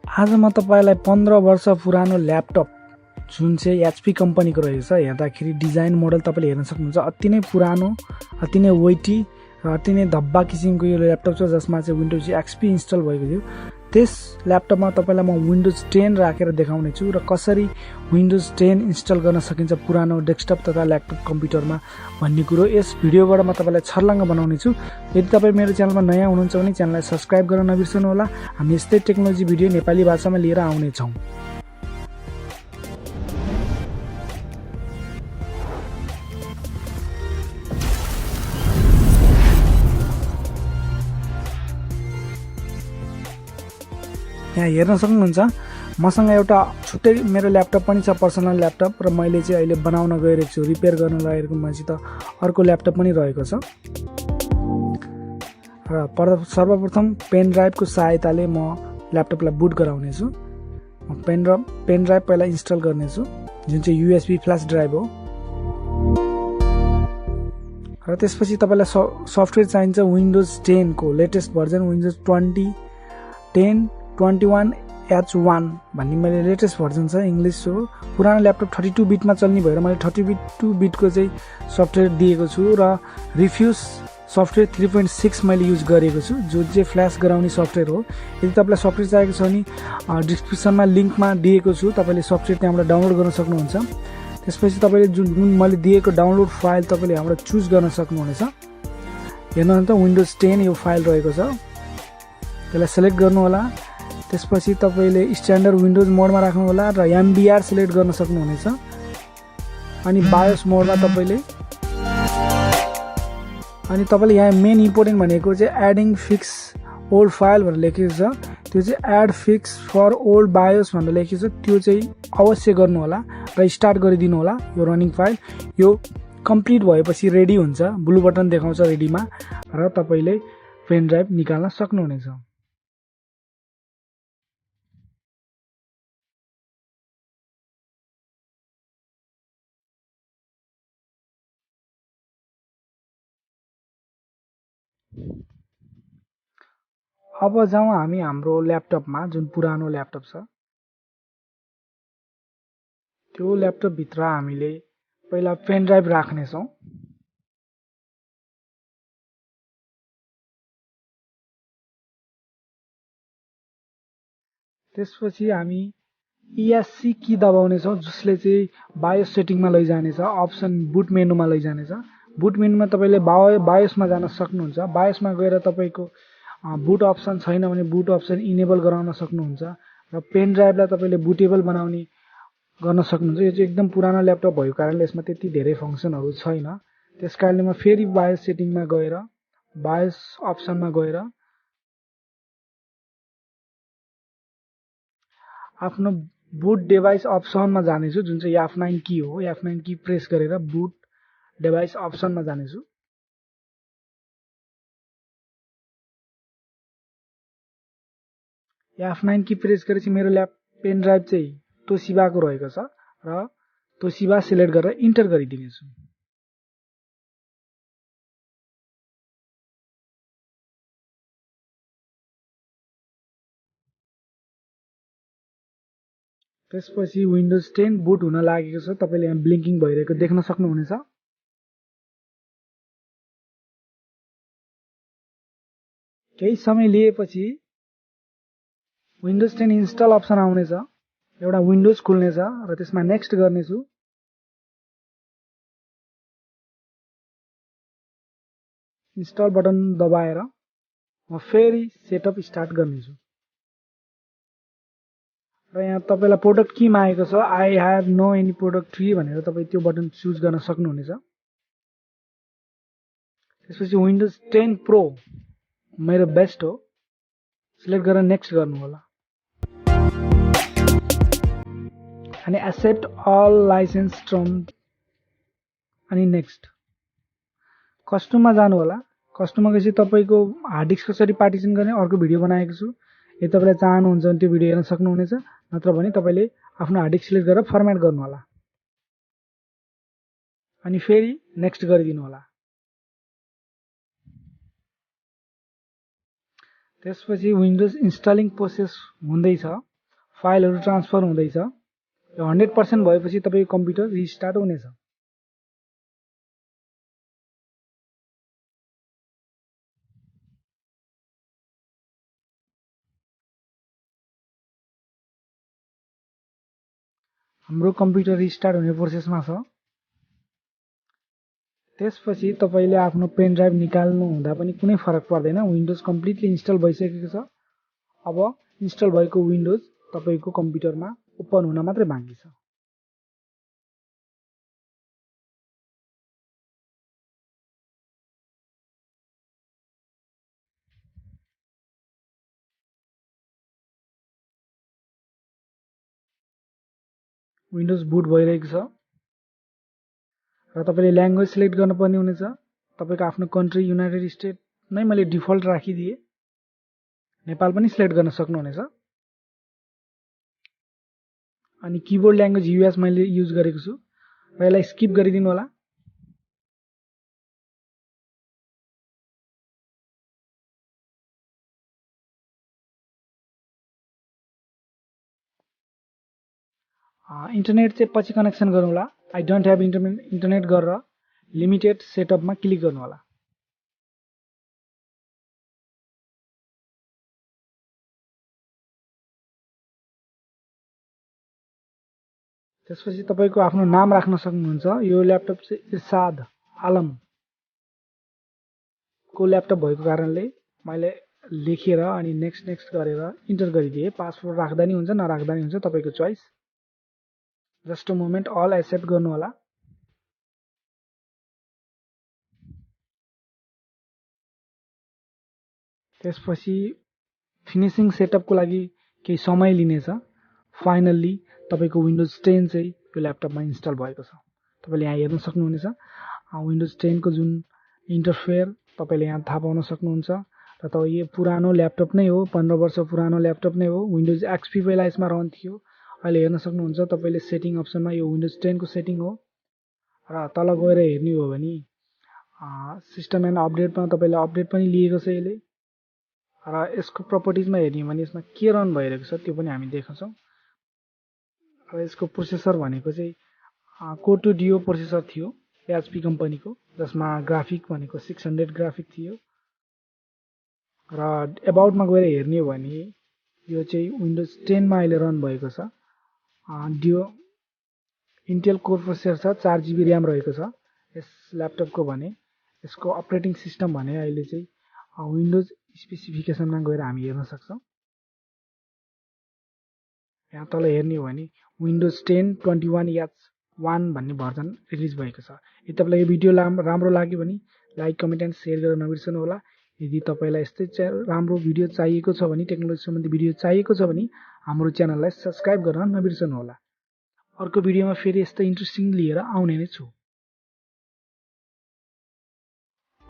आज म तपाईलाई 15 वर्ष पुरानो ल्यापटप जुन चाहिँ एचपी कम्पनीको रहेछ, हेर्दाखेरि डिजाइन मोडल तपाईले हेर्न सक्नुहुन्छ। अति नै पुरानो, अति नै वेटी र अति नै धब्बा किसिमको यो ल्यापटप छ, जसमा चाहिँ विन्डोज एक्सपी इन्स्टल भएको थियो। त्यस ल्यापटपमा तपाईलाई म विन्डोज 10 राखेर देखाउने छु र कसरी विन्डोज 10 इन्स्टल गर्न सकिन्छ पुरानो डेस्कटप तथा ल्यापटप कम्प्युटरमा भन्ने कुरो यस भिडियोबाट म तपाईलाई छर्लङ्ग बनाउने छु। यदि तपाई मेरो च्यानलमा नयाँ हुनुहुन्छ भने च्यानललाई सब्स्क्राइब गर्न नबिर्सनु होला। हामी यस्तै टेक्नोलोजी भिडियो नेपाली भाषामा लिएर आउने छौं। यहाँ हेर्न सक्नुहुन्छ मसँग एउटा छुट्टै मेरो ल्यापटप पनि छ, पर्सनल ल्यापटप, र मैले चाहिँ अहिले बनाउन गइरहेको छु, रिपेयर गर्न लागेको मसित अर्को ल्यापटप पनि रहेको छ। र सर्वप्रथम पेन ड्राइभको सहायताले म ल्यापटपलाई बुट गराउने छु। म पेन ड्राइभ पहिला इन्स्टल गर्ने छु, जुन चाहिँ यूएसबी फ्ल्याश ड्राइभ हो। र त्यसपछि तपाईलाई सफ्टवेयर चाहिन्छ विन्डोज 10 को लेटेस्ट भर्जन, विन्डोज 20 10 21H1 भन्ने मैले लेटेस्ट भर्जन छ, इङ्ग्लिस हो। पुरानो ल्यापटप 32 बिटमा चल्ने भएर मैले 32 बिटको चाहिँ सफ्टवेयर दिएको छु र रिफ्युज सफ्टवेयर 3.6 मैले युज गरेको छु, जो चाहिँ फ्ल्यास गराउने सफ्टवेयर हो। यदि तपाईलाई सफ्टवेयर चाहिएको छ भने डिस्क्रिप्सनमा लिङ्कमा दिएको छु, तपाईले सफ्टवेयर त्यहाँबाट डाउनलोड गर्न सक्नुहुन्छ। त्यसपछि तपाईले जुन मैले दिएको डाउनलोड फाइल तपाईले यहाँबाट चुज गर्न सक्नुहुनेछ। हेर्नुहुन्छ विन्डोज 10 यो फाइल रहेको छ, त्यसलाई सेलेक्ट गर्नु होला। त्यसपछि तपाईले स्ट्यान्डर्ड विन्डोज मोडमा राख्नु होला र एमबीआर सिलेक्ट गर्न सक्नुहुनेछ। अनि बायोस मोडमा तपाईले यहाँ मेन इम्पोर्टेन्ट भनेको चाहिँ एडिङ फिक्स ओल्ड फाइल भनेर लेखेको छ, त्यो चाहिँ add fix for old BIOS भनेर लेखेको छ, त्यो चाहिँ अवश्य गर्नु होला र स्टार्ट गरिदिनु होला यो रनिङ फाइल। यो कम्प्लिट भएपछि रेडी हुन्छ, ब्लू बटन देखाउँछ रेडीमा, र तपाईले पेन ड्राइभ निकाल्न सक्नुहुनेछ। अब जाउँ हामी हाम्रो ल्यापटपमा, जुन पुरानो ल्यापटप छ त्यो ल्यापटप भित्र हामीले पहिला पेन ड्राइभ राख्ने छौं। त्यसपछि हामी ESC की दबाउने छौं, जसले चाहिँ बायोस सेटिङमा लैजानेछ, अप्सन बुट मेनुमा लैजानेछ। बुट मेनुमा तपाईले बायोसमा जान सक्नुहुन्छ। बायोसमा गएर तपाईको बुट अप्सन छैन भने बुट अप्सन इनेबल गराउन सक्नुहुन्छ र पेन ड्राइभलाई तपाईले बुटेबल गर्न सक्नुहुन्छ। यो चाहिँ एकदम पुरानो ल्यापटप भएको कारणले यसमा त्यति धेरै फंक्सनहरु छैन। त्यसकारणले म फेरि बायोस सेटिङमा गएर बायोस अप्सनमा गएर आफ्नो बुट डिभाइस अप्सनमा जानेछु, जुन चाहिँ F9 की हो। F9 की प्रेस गरेर बुट डिभाइस अप्सनमा जानेछु। F9 की प्रेस गरेपछि मेरो पेन ड्राइभ चाहिँ तोशिबाको रहेको छ र तोशिबा सिलेक्ट गरेर इन्टर गरिदिनेछु। त्यसपछि विन्डोज 10 बुट हुन लागेको छ, तपाईले यहाँ ब्लिङ्किङ भइरहेको देख्न सक्नुहुनेछ। केही समय लिएपछि विन्डोज 10 इन्स्टल अप्सन आउनेछ, एउटा विन्डोज खुल्नेछ र त्यसमा नेक्स्ट गर्नेछु। इन्स्टल बटन दबाएर म फेरि सेटअप स्टार्ट गर्नेछु र यहाँ तपाईलाई प्रोडक्ट की मागेको छ, I have no any product tree भनेर तपाई त्यो बटन चुज गर्न सक्नुहुनेछ। त्यसपछि विन्डोज 10 प्रो मेरो बेस्ट हो, सिलेक्ट गरेर नेक्स्ट गर्नु होला। अनि एक्सेप्ट अल लाइसेन्स टर्म अनि नेक्स्ट। कस्टममा जानु होला। कस्टममा गएपछि तपाईको हार्ड डिस्क कसरी पार्टिसन गर्ने अर्को भिडियो बनाएको छु। यदि तपाईले चाहनुहुन्छ भने त्यो भिडियो हेर्न सक्नुहुनेछ, नत्र भने तपाईले आफ्नो हार्ड डिस्क सिलेक्ट गरेर फर्मेट गर्नु होला अनि फेरि नेक्स्ट गरिदिनु होला। त्यसपछि विन्डोज इन्स्टलिङ प्रोसेस हुँदैछ, फाइलहरू ट्रान्सफर हुँदैछ। यो 100% भएपछि तपाईको कम्प्युटर रिस्टार्ट हुनेछ। हाम्रो कम्प्युटर रिस्टार्ट हुने प्रोसेसमा छ। त्यसपछि तपाईले आफ्नो पेन ड्राइभ निकाल्नु हुँदा पनि कुनै फरक पर्दैन, विन्डोज कम्प्लिटली इन्स्टल भइसकेको छ। अब इन्स्टल भएको विन्डोज तपाईको कम्प्युटरमा ओपन हुन मात्रै बाँकी छ। विन्डोज बुट भइरहेको छ र तपाईले ल्याङ्ग्वेज सिलेक्ट गर्नुपर्ने हुनेछ। तपाईको आफ्नो कन्ट्री युनाइटेड स्टेट नै मैले डिफल्ट राखिदिए। नेपाल पनि सिलेक्ट गर्न सक्नुहुनेछ। अनि किबोर्ड ल्याङ्ग्वेज युएस मैले युज गरेको छु र यसलाई स्किप गरिदिनु होला। इन्टरनेट चाहिँ पछि कनेक्सन गर्नु होला। आई डोन्ट ह्याभ इन्टरनेट गरेर लिमिटेड सेटअपमा क्लिक गर्नु होला। त्यसपछि तपाईको आफ्नो नाम राख्न सक्नुहुन्छ। यो ल्यापटप चाहिँ इर्साद आलम को ल्यापटप भएको कारणले मैले लेखेर अनि नेक्स्ट गरेर इन्टर गरिदिए। पासवर्ड राख्दा नि हुन्छ नराख्दा नि हुन्छ, तपाईको choice. Just a moment, all accept गर्नु होला। त्यसपछि फिनिशिङ सेटअपको लागि केही समय लिनेछ। फाइनल्ली तपाईको विन्डोज 10 चाहिँ यो ल्यापटपमा इन्स्टल भएको छ। तपाईले यहाँ हेर्न सक्नुहुनेछ विन्डोज 10 को जुन इन्टरफेयर तपाईले यहाँ थाहा पाउन सक्नुहुन्छ। र त यो पुरानो ल्यापटप नै हो, 15 वर्ष पुरानो ल्यापटप नै हो। विन्डोज एक्सपी पहिला यसमा रन थियो। अहिले हेर्न सक्नुहुन्छ तपाईले सेटिङ अप्सनमा यो विन्डोज 10 को सेटिङ हो। र तल गएर हेर्नु हो भने सिस्टम एन्ड अपडेटमा तपाईले अपडेट पनि लिएको छ यसले। र यसको प्रपर्टिजमा हेर्ने हो भने यसमा के रन भइरहेको छ त्यो पनि हामी देख्छौं। र यसको प्रोसेसर भनेको चाहिँ कोर 2 डियो प्रोसेसर थियो एचपी कम्पनीको, जसमा ग्राफिक भनेको 600 ग्राफिक थियो। र एबाउटमा गएर हेर्ने हो भने यो चाहिँ विन्डोज 10 मा अहिले रन भएको छ। डियो इन्टेल कोर प्रोसेसर छ, 4 GB र्याम रहेको छ यस ल्यापटपको। भने यसको अपरेटिङ सिस्टम भने अहिले चाहिँ विन्डोज स्पेसिफिकेसनमा गएर हामी हेर्न सक्छौं। यहाँ तल हेर्ने हो भने विन्डोज 10 21H1 भन्ने भर्जन रिलिज भएको छ। यदि तपाईलाई यो भिडियो राम्रो लाग्यो भने लाइक, कमेन्ट एन्ड शेयर गर्न नबिर्सनु होला। यदि तपाईलाई यस्तै राम्रो भिडियो चाहिएको छ भने, टेक्नोलोजी सम्बन्धी भिडियो चाहिएको छ भने हाम्रो च्यानललाई सब्स्क्राइब गर्न नबिर्सनु होला। अर्को भिडियोमा फेरि यस्तै इन्ट्रेस्टिङ लिएर आउने नै छु।